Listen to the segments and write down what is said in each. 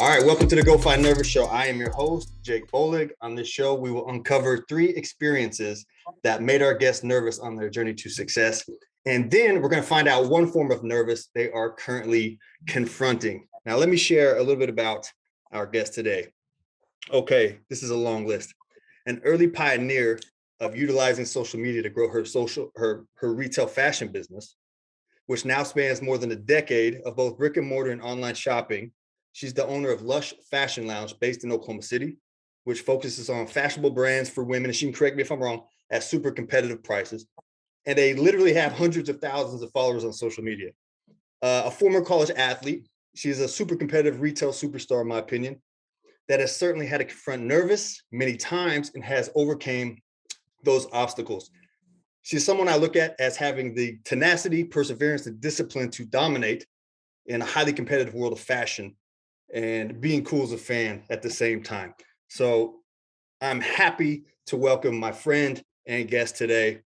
All right, welcome to the Go Find Nervous Show. I am your host, Jake Bolig. On this show, we will uncover 3 experiences that made our guests nervous on their journey to success. And then we're going to find out one form of nervous they are currently confronting. Now, let me share a little bit about our guest today. Okay, this is a long list. An early pioneer of utilizing social media to grow her retail fashion business, which now spans more than a decade of both brick and mortar and online shopping. She's the owner of Lush Fashion Lounge based in Oklahoma City, which focuses on fashionable brands for women, and she can correct me if I'm wrong, at super competitive prices. And they literally have hundreds of thousands of followers on social media. A former college athlete, she's a super competitive retail superstar, in my opinion, that has certainly had to confront nervous many times and has overcame those obstacles. She's someone I look at as having the tenacity, perseverance, and discipline to dominate in a highly competitive world of fashion and being cool as a fan at the same time. So I'm happy to welcome my friend and guest today,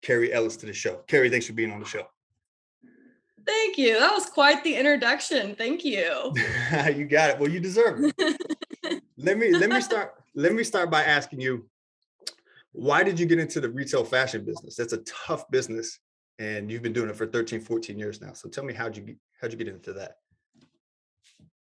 Carrie Ellis, to the show. Carrie, thanks for being on the show. Thank you. That was quite the introduction. Thank you. You got it. Well, you deserve it. Let me start by asking you, why did you get into the retail fashion business? That's a tough business, and you've been doing it for 13, 14 years now. So tell me, how'd you get into that?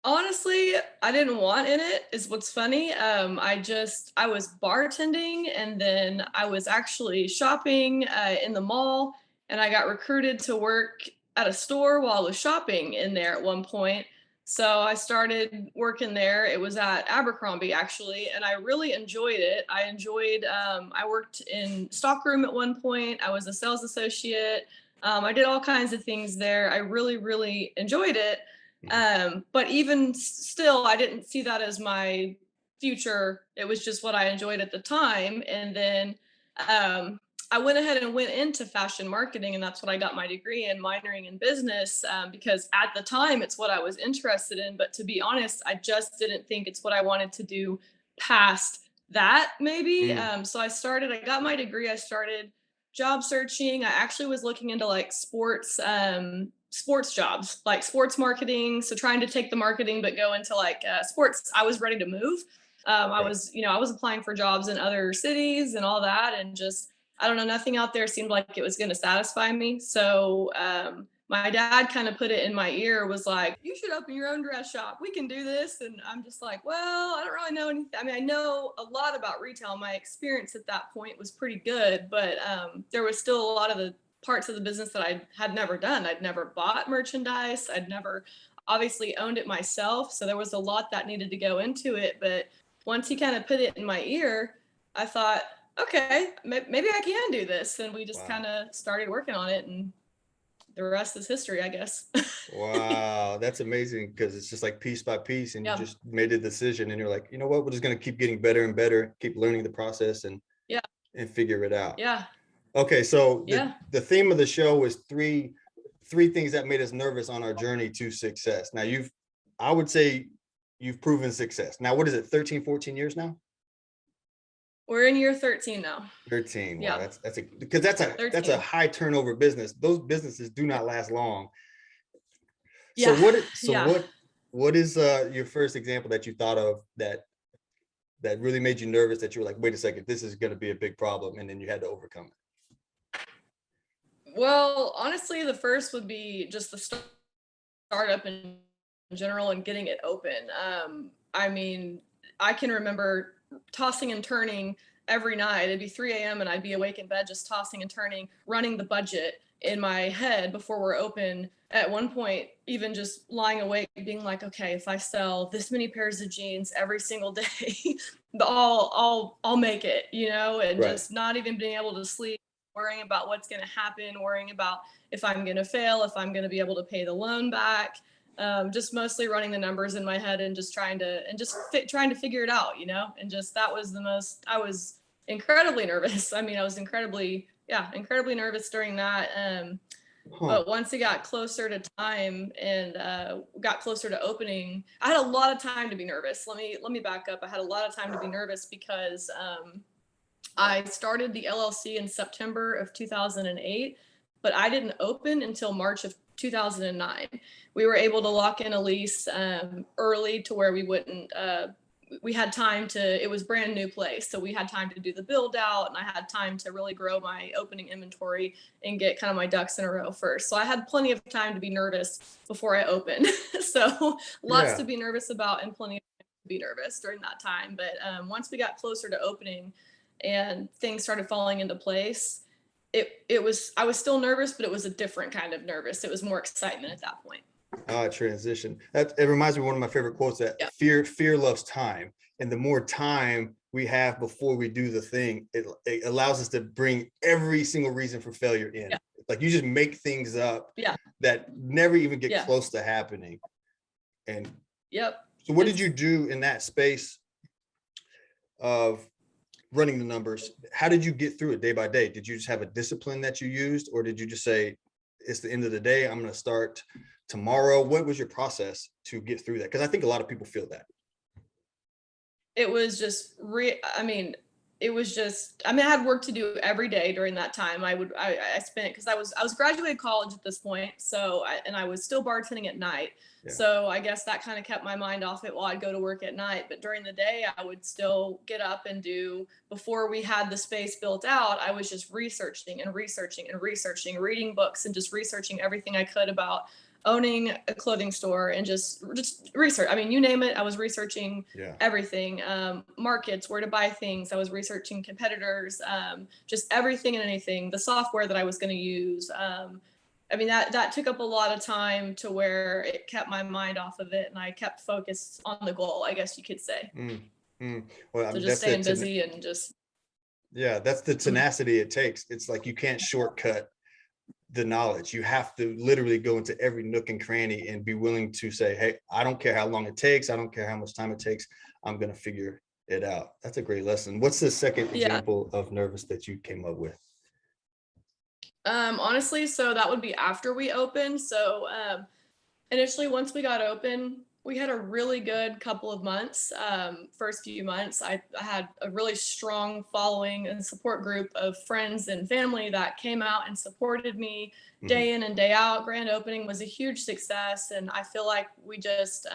Honestly, I didn't want in it is what's funny. I was bartending, and then I was actually shopping in the mall, and I got recruited to work at a store while I was shopping in there at one point. So I started working there. It was at Abercrombie actually, and I really enjoyed it. I worked in stockroom at one point. I was a sales associate. I did all kinds of things there. I really, really enjoyed it. But even still, I didn't see that as my future. It was just what I enjoyed at the time. And then I went ahead and went into fashion marketing, and that's what I got my degree in, minoring in business, because at the time it's what I was interested in. But to be honest, I just didn't think it's what I wanted to do past that, maybe. So I got my degree, I started job searching. I actually was looking into like sports jobs, like sports marketing. So trying to take the marketing, but go into like sports. I was ready to move. I was applying for jobs in other cities and all that. And just, I don't know, nothing out there seemed like it was going to satisfy me. So my dad kind of put it in my ear, was like, you should open your own dress shop. We can do this. And I'm just like, well, I don't really know anything. I mean, I know a lot about retail. My experience at that point was pretty good, but there was still a lot of the parts of the business that I had never done. I'd never bought merchandise. I'd never obviously owned it myself. So there was a lot that needed to go into it. But once he kind of put it in my ear, I thought, okay, maybe I can do this. And we just kind of started working on it, and the rest is history, I guess. Wow, that's amazing, because it's just like piece by piece, and you just made a decision, and you're like, you know what, we're just going to keep getting better and better, keep learning the process and figure it out. Yeah. Okay, so the theme of the show is three things that made us nervous on our journey to success. Now, I would say you've proven success. Now, what is it, 13, 14 years now? We're in year 13 now. 13. Wow, that's a high turnover business. Those businesses do not last long. Yeah. So what is your first example that you thought of that really made you nervous, that you were like, wait a second, this is going to be a big problem, and then you had to overcome it? Well, honestly, the first would be just the startup in general and getting it open. I mean, I can remember tossing and turning every night. It'd be 3 a.m. and I'd be awake in bed just tossing and turning, running the budget in my head before we're open. At one point, even just lying awake, being like, okay, if I sell this many pairs of jeans every single day, I'll make it, and just not even being able to sleep, worrying about what's going to happen, worrying about if I'm going to fail, if I'm going to be able to pay the loan back. Just mostly running the numbers in my head and just trying to figure it out, and just, that was I was incredibly nervous. I mean, I was incredibly nervous during that. But once it got closer to time and got closer to opening, I had a lot of time to be nervous. Let me back up. I had a lot of time to be nervous because I started the LLC in September of 2008, but I didn't open until March of 2009. We were able to lock in a lease early to where we wouldn't, we had time to, it was brand new place. So we had time to do the build out, and I had time to really grow my opening inventory and get kind of my ducks in a row first. So I had plenty of time to be nervous before I opened. So lots Yeah. to be nervous about and plenty of time to be nervous during that time. But once we got closer to opening and things started falling into place, it was, I was still nervous, but it was a different kind of nervous. It was more excitement at that point. Transition. That it reminds me of one of my favorite quotes, that Yeah. fear loves time. And the more time we have before we do the thing, it allows us to bring every single reason for failure in. Yeah. Like you just make things up that never even get close to happening. And so what did you do in that space of running the numbers? How did you get through it day by day? Did you just have a discipline that you used, or did you just say, it's the end of the day, I'm going to start tomorrow? What was your process to get through that? Because I think a lot of people feel that. It was just I had work to do every day during that time. I spent, because I was graduated college at this point, so I was still bartending at night. Yeah. So I guess that kind of kept my mind off it while I'd go to work at night. But during the day, I would still get up and do, before we had the space built out, I was just researching, reading books and just researching everything I could about owning a clothing store, and just research. I mean, you name it, I was researching everything, markets, where to buy things. I was researching competitors, just everything and anything, the software that I was going to use. I mean, that took up a lot of time, to where it kept my mind off of it, and I kept focused on the goal, I guess you could say. Well, so just staying busy and just. Yeah, that's the tenacity it takes. It's like you can't shortcut the knowledge. You have to literally go into every nook and cranny and be willing to say, hey, I don't care how long it takes, I don't care how much time it takes, I'm going to figure it out. That's a great lesson. What's the second example of nervous that you came up with? Honestly, so that would be after we opened. So initially, once we got open, we had a really good couple of months. First few months, I had a really strong following and support group of friends and family that came out and supported me day in and day out. Grand opening was a huge success, and I feel like we just,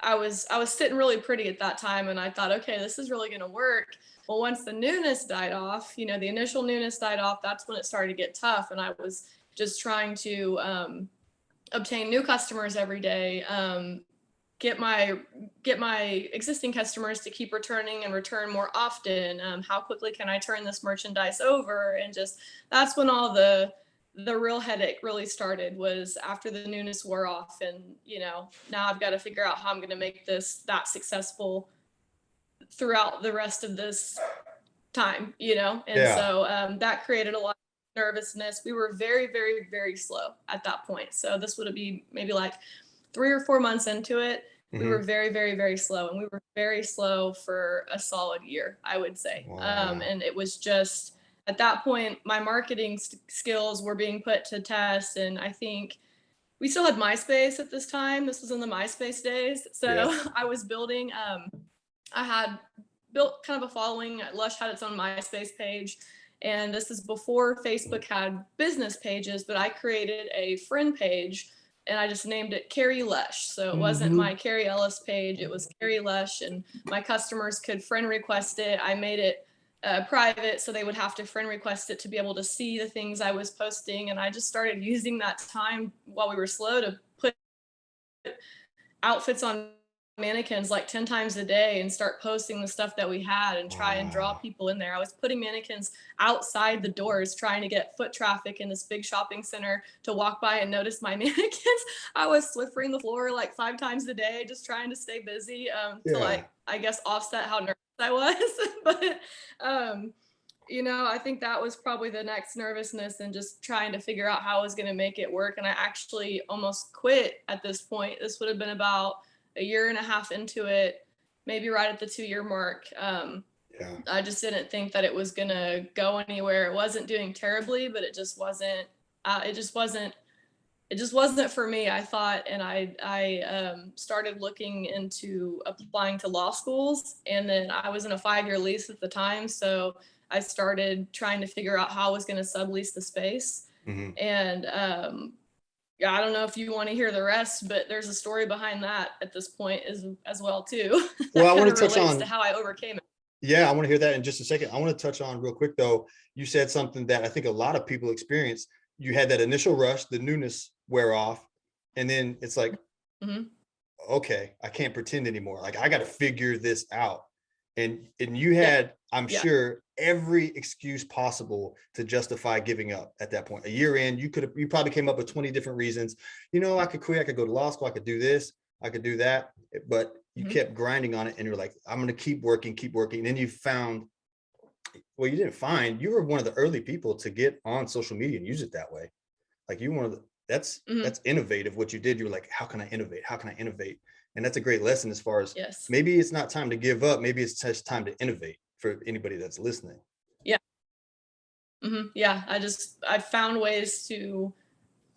I was sitting really pretty at that time, and I thought, okay, this is really going to work. Well, once the newness died off, the initial newness died off, that's when it started to get tough, and I was just trying to obtain new customers every day, get my existing customers to keep returning and return more often. How quickly can I turn this merchandise over? And just, that's when all the real headache really started, was after the newness wore off. And now I've got to figure out how I'm going to make this that successful throughout the rest of this time, and so that created a lot of nervousness. We were very, very, very slow at that point. So this would be maybe like 3 or 4 months into it. We were very, very, very slow, and we were very slow for a solid year, I would say. Wow. And it was just, at that point, my marketing skills were being put to test. And I think we still had MySpace at this time. This was in the MySpace days. So I was building, I had built kind of a following. Lush had its own MySpace page. And this is before Facebook had business pages, but I created a friend page, and I just named it Carrie Lush. So it wasn't my Carrie Ellis page, it was Carrie Lush, and my customers could friend request it. I made it private, so they would have to friend request it to be able to see the things I was posting. And I just started using that time while we were slow to put outfits on mannequins like 10 times a day and start posting the stuff that we had and try and draw people in there. I was putting mannequins outside the doors, trying to get foot traffic in this big shopping center to walk by and notice my mannequins. I was swiffering the floor like 5 times a day, just trying to stay busy to, like, I guess, offset how nervous I was. But I think that was probably the next nervousness, and just trying to figure out how I was going to make it work. And I actually almost quit at this point. This would have been about a year and a half into it, maybe right at the 2-year mark. I just didn't think that it was gonna go anywhere. It wasn't doing terribly, but it just wasn't for me, I thought. And I started looking into applying to law schools, and then I was in a 5-year lease at the time. So I started trying to figure out how I was going to sublease the space. And Yeah, I don't know if you want to hear the rest, but there's a story behind that at this point as well too. Well, That I kind want of to touch relates to on, how I overcame it. yeah, I want to hear that in just a second. I want to touch on real quick though. You said something that I think a lot of people experience. You had that initial rush, the newness wear off, and then it's like, Hmm. okay, I can't pretend anymore. Like I got to figure this out. And you Yeah, had, I'm yeah. sure, every excuse possible to justify giving up at that point. A year in, you probably came up with 20 different reasons. I could quit, I could go to law school, I could do this, I could do that. But you Hmm. kept grinding on it and you're like, I'm gonna keep working, keep working. And then you found, well, you didn't find, you were one of the early people to get on social media and use it that way. Like you one of the Hmm. that's innovative what you did. You're like, how can I innovate? How can I innovate? And that's a great lesson as far as Yes. maybe it's not time to give up. Maybe it's just time to innovate for anybody that's listening. Yeah. Yeah. I found ways to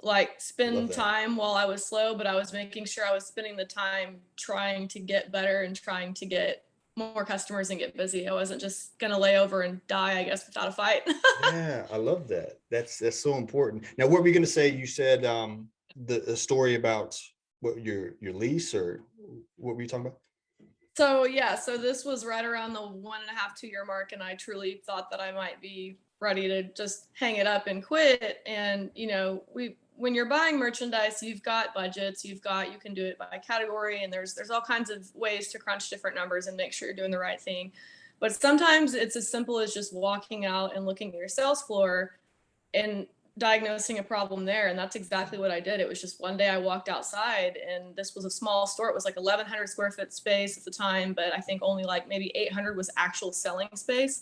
like I love spend that. time while I was slow, but I was making sure I was spending the time trying to get better and trying to get more customers and get busy. I wasn't just gonna lay over and die, I guess, without a fight. Yeah, I love that. That's so important. Now, what were we gonna say? You said the story about what your lease, or what were you talking about? So yeah, so this was right around the 1.5, 2 year mark, and I truly thought that I might be ready to just hang it up and quit. And we when you're buying merchandise, you've got budgets, you can do it by category, and there's all kinds of ways to crunch different numbers and make sure you're doing the right thing. But sometimes it's as simple as just walking out and looking at your sales floor and diagnosing a problem there. And that's exactly what I did. It was just one day I walked outside, and this was a small store. It was like 1,100 square foot space at the time, but I think only like maybe 800 was actual selling space.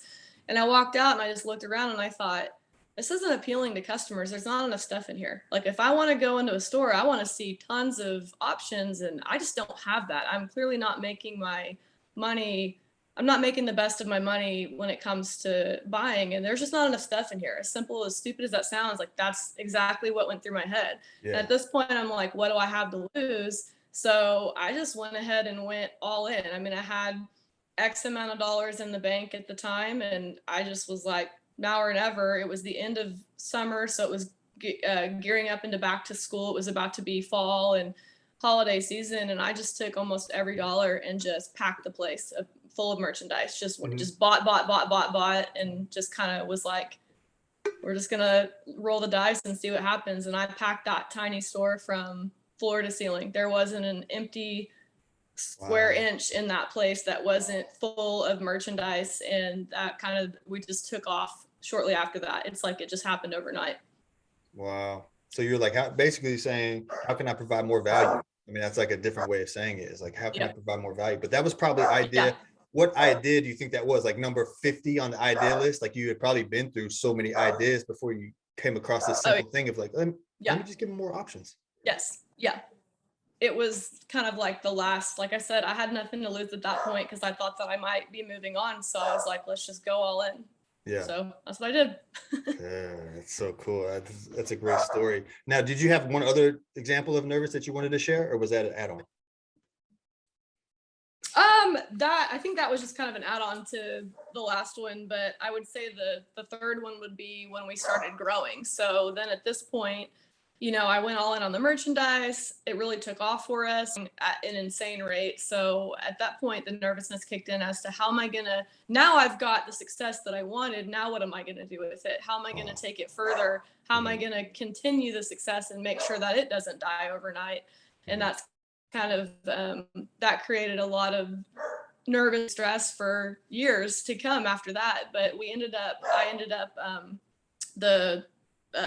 And I walked out and I just looked around and I thought, this isn't appealing to customers. There's not enough stuff in here. Like if I want to go into a store, I want to see tons of options, and I just don't have that. I'm clearly not making my money. I'm not making the best of my money when it comes to buying, and there's just not enough stuff in here. As simple, as stupid as that sounds, like that's exactly what went through my head. And Yeah. at this point, I'm like, what do I have to lose? So I just went ahead and went all in. I mean, I had X amount of dollars in the bank at the time, and I just was like, now or never. It was the end of summer, so it was gearing up into back to school. It was about to be fall and holiday season, and I just took almost every dollar and just packed the place full of merchandise. Mhm. Just bought, and just kind of was like, we're just gonna roll the dice and see what happens. And I packed that tiny store from floor to ceiling. There wasn't an empty square Wow. inch in that place that wasn't full of merchandise, and that kind of we just took off shortly after that. It's like it just happened overnight. Wow. So you're like, basically saying, how can I provide more value? I mean, that's like a different way of saying it. It's like, how can I Yeah. provide more value? But that was probably Yeah. idea. What idea do you think that was? Like number 50 on the idea list? Like you had probably been through so many ideas before you came across this Oh, simple thing of like, let yeah. me just give them more options. Yes. Yeah. It was kind of like the last, like I said, I had nothing to lose at that point because I thought that I might be moving on. So I was like, let's just go all in. Yeah. So that's what I did. Yeah, that's so cool. That's a great story. Now, did you have one other example of nervous that you wanted to share, or was that an add-on? That I think that was just kind of an add-on to the last one, but I would say the third one would be when we started growing. So then at this point, I went all in on the merchandise. It really took off for us at an insane rate. So at that point, the nervousness kicked in as to how am I gonna, now I've got the success that I wanted. Now what am I gonna do with it? How am I gonna Oh, take it further? How am I mhm, gonna continue the success and make sure that it doesn't die overnight? And mhm. that's kind of that created a lot of nervous stress for years to come after that. But I ended up the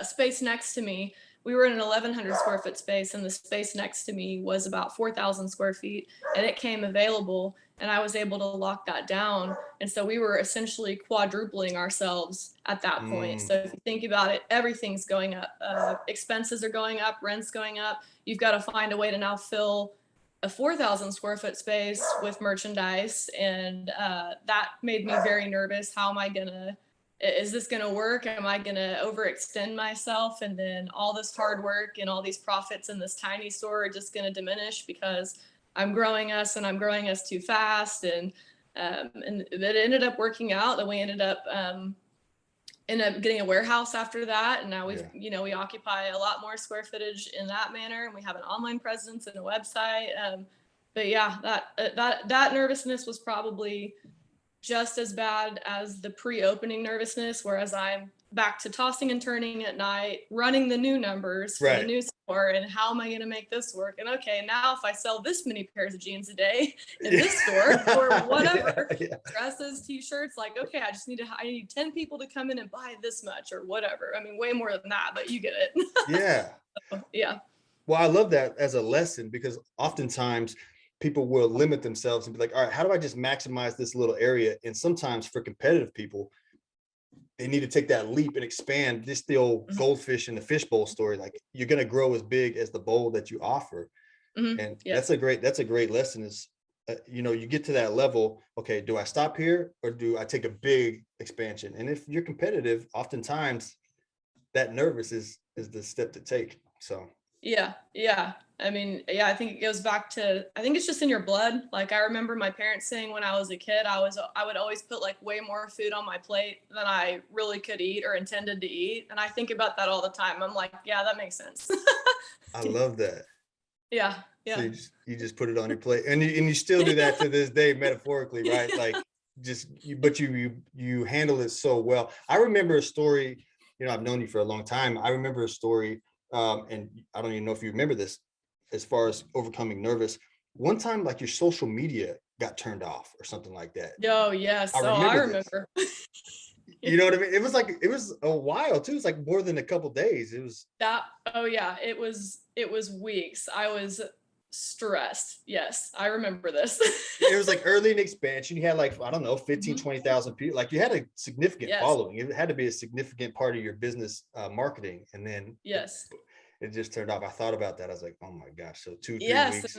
space next to me. We were in an 1,100 square foot space, and the space next to me was about 4,000 square feet, and it came available, and I was able to lock that down. And so we were essentially quadrupling ourselves at that point. Mm, So if you think about it, everything's going up. Expenses are going up, rent's going up. You've got to find a way to now fill a 4,000 square foot space with merchandise. And that made me very nervous. How am I going to, is this going to work? Am I going to overextend myself? And then all this hard work and all these profits in this tiny store are just going to diminish because I'm growing us and I'm growing us too fast. And it ended up working out that we ended up ended up getting a warehouse after that. And now we've, Yeah. we occupy a lot more square footage in that manner. And we have an online presence and a website. But yeah, that nervousness was probably just as bad as the pre-opening nervousness, whereas I'm back to tossing and turning at night, running the new numbers for the Right. new store, and how am I going to make this work? And okay, now if I sell this many pairs of jeans a day in this store or whatever, Yeah. dresses, t-shirts, like, okay, I need 10 people to come in and buy this much or whatever. I mean, way more than that, but you get it. Yeah. So, yeah. Well, I love that as a lesson, because oftentimes people will limit themselves and be like, all right, how do I just maximize this little area? And sometimes for competitive people, they need to take that leap and expand. This the old Mhm. goldfish in the fishbowl story. Like, you're going to grow as big as the bowl that you offer. Mhm. And Yes. that's a great lesson is, you get to that level. Okay, do I stop here or do I take a big expansion? And if you're competitive, oftentimes that nervous is the step to take. So Yeah, yeah. I mean, yeah, I think it goes back to, I think it's just in your blood. Like, I remember my parents saying when I was a kid, I would always put like way more food on my plate than I really could eat or intended to eat. And I think about that all the time. I'm like, yeah, that makes sense. I love that. Yeah, So yeah. you just put it on your plate, and you still do that to this day, metaphorically, right? Yeah. Like, but you handle it so well. I remember a story. I've known you for a long time. I remember a story, and I don't even know if you remember this, as far as overcoming nervous. One time, like, your social media got turned off or something like that. Oh, I yes. Oh, I remember this. remember. You know what I mean? It was a while too. It's like more than a couple days. It was That, oh yeah, it was weeks. I was stressed. Yes, I remember this. it was like early in expansion. You had, like, I don't know, 15, Mhm. 20,000 people. Like, you had a significant Yes, following. It had to be a significant part of your business marketing. And then yes. it just turned off. I thought about that. I was like, oh my gosh. So 2, 3 Yes, weeks.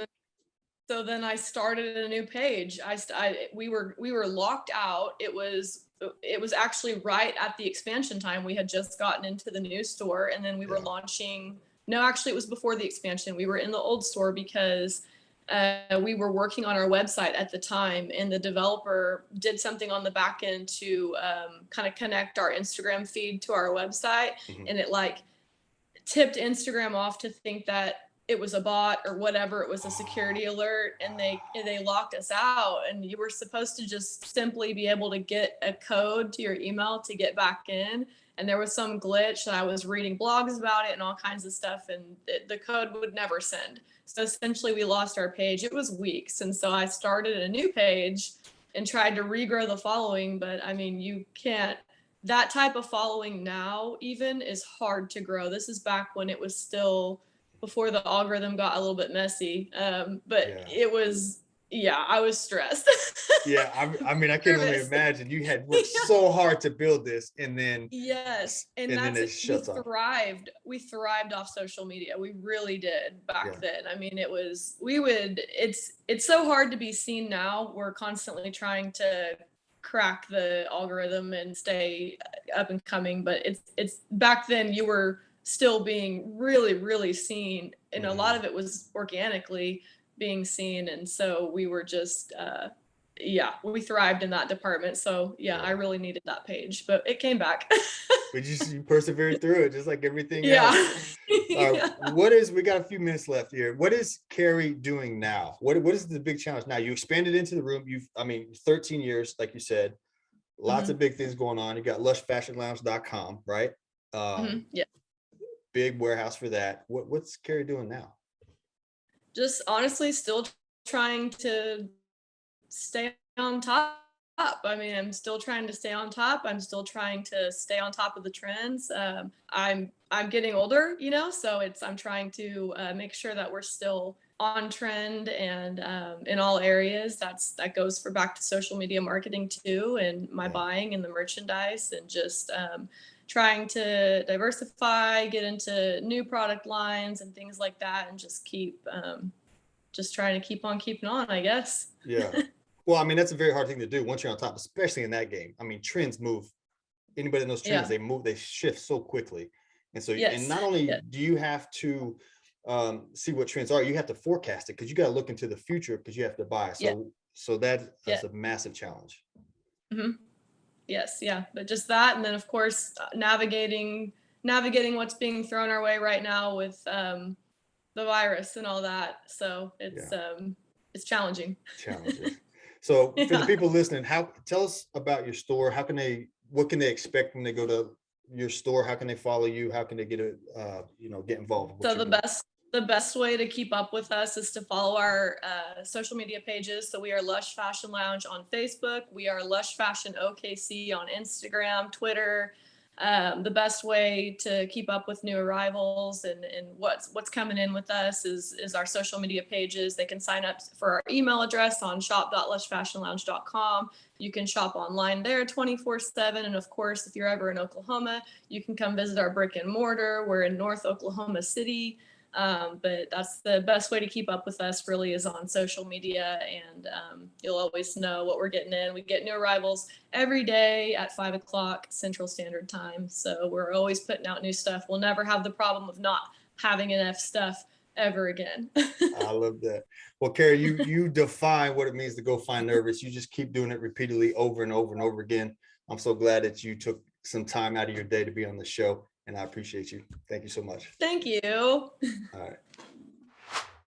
so then I started a new page. We were locked out. It was actually right at the expansion time. We had just gotten into the new store, and then we were Yeah. launching. No, actually, it was before the expansion. We were in the old store because we were working on our website at the time, and the developer did something on the back end to kind of connect our Instagram feed to our website, Mhm. and it like tipped Instagram off to think that it was a bot or whatever. It was a security alert, and they locked us out. And you were supposed to just simply be able to get a code to your email to get back in. And there was some glitch, and I was reading blogs about it and all kinds of stuff, and the code would never send. So essentially, we lost our page. It was weeks, and so I started a new page and tried to regrow the following. But I mean, you can't, that type of following now even is hard to grow. This is back when it was still before the algorithm got a little bit messy. But Yeah. it was, yeah, I was stressed. Yeah. I mean, I can only Nervous. imagine you had worked Yeah. so hard to build this, and then Yes, and and then that's it it. We shuts off. thrived. We thrived off social media. We really did back Yeah. then. I mean, it was we would. It's so hard to be seen now. We're constantly trying to crack the algorithm and stay up and coming, but it's back then you were still being really seen, and a lot Mhm. of it was organically being seen, and so we were just yeah, we thrived in that department. So yeah, I Yeah. really needed that page, but it came back. But you persevered through it, just like everything else. Yeah. Yeah. We got a few minutes left here. What is Carrie doing now? What is the big challenge now? You expanded into the room. I mean, 13 years, like you said, lots of Mhm. big things going on. You got lushfashionlounge.com, right? Mhm. Yeah. Big warehouse for that. What's Carrie doing now? Just honestly still trying to stay on top. I mean, I'm still trying to stay on top. I'm still trying to stay on top of the trends. I'm getting older, so I'm trying to make sure that we're still on trend and in all areas. That goes for back to social media marketing too, and my Yeah. buying and the merchandise, and just trying to diversify, get into new product lines and things like that, and just keep just trying to keep on keeping on, I guess. Yeah. Well, I mean, that's a very hard thing to do once you're on top, especially in that game. I mean, trends move. Anybody in those trends, Yeah. they move, they shift so quickly. And so, and Yes. not only Yes. do you have to see what trends are, you have to forecast it, because you got to look into the future, because you have to buy. Yeah. So that's Yeah. a massive challenge. Mhm. Yes, yeah, but just that, and then of course navigating what's being thrown our way right now with the virus and all that. So it's challenging. Challenges. So for the Yeah. people listening, tell us about your store. What can they expect when they go to your store? How can they follow you? How can they get involved with what So you're doing? the best way to keep up with us is to follow our social media pages. So we are Lush Fashion Lounge on Facebook. We are Lush Fashion OKC on Instagram, Twitter. The best way to keep up with new arrivals and what's coming in with us is our social media pages. They can sign up for our email address on shop.lushfashionlounge.com. You can shop online there 24/7. And of course, if you're ever in Oklahoma, you can come visit our brick and mortar. We're in North Oklahoma City. But that's the best way to keep up with us really is on social media, and you'll always know what we're getting in. We get new arrivals every day at 5 o'clock Central Standard Time. So we're always putting out new stuff. We'll never have the problem of not having enough stuff ever again. I love that. Well, Carrie, you define what it means to go find nervous. You just keep doing it repeatedly over and over and over again. I'm so glad that you took some time out of your day to be on the show, and I appreciate you. Thank you so much. Thank you. All right.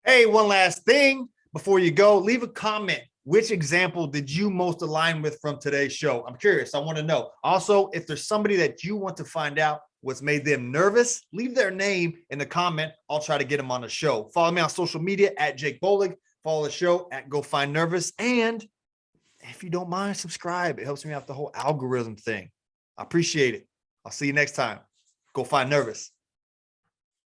Hey, one last thing before you go, leave a comment. Which example did you most align with from today's show? I'm curious. I want to know. Also, if there's somebody that you want to find out what's made them nervous, leave their name in the comment. I'll try to get them on the show. Follow me on social media at Jake Bolig. Follow the show at Go Find Nervous. And if you don't mind, subscribe. It helps me out the whole algorithm thing. I appreciate it. I'll see you next time. Go Find Nervous.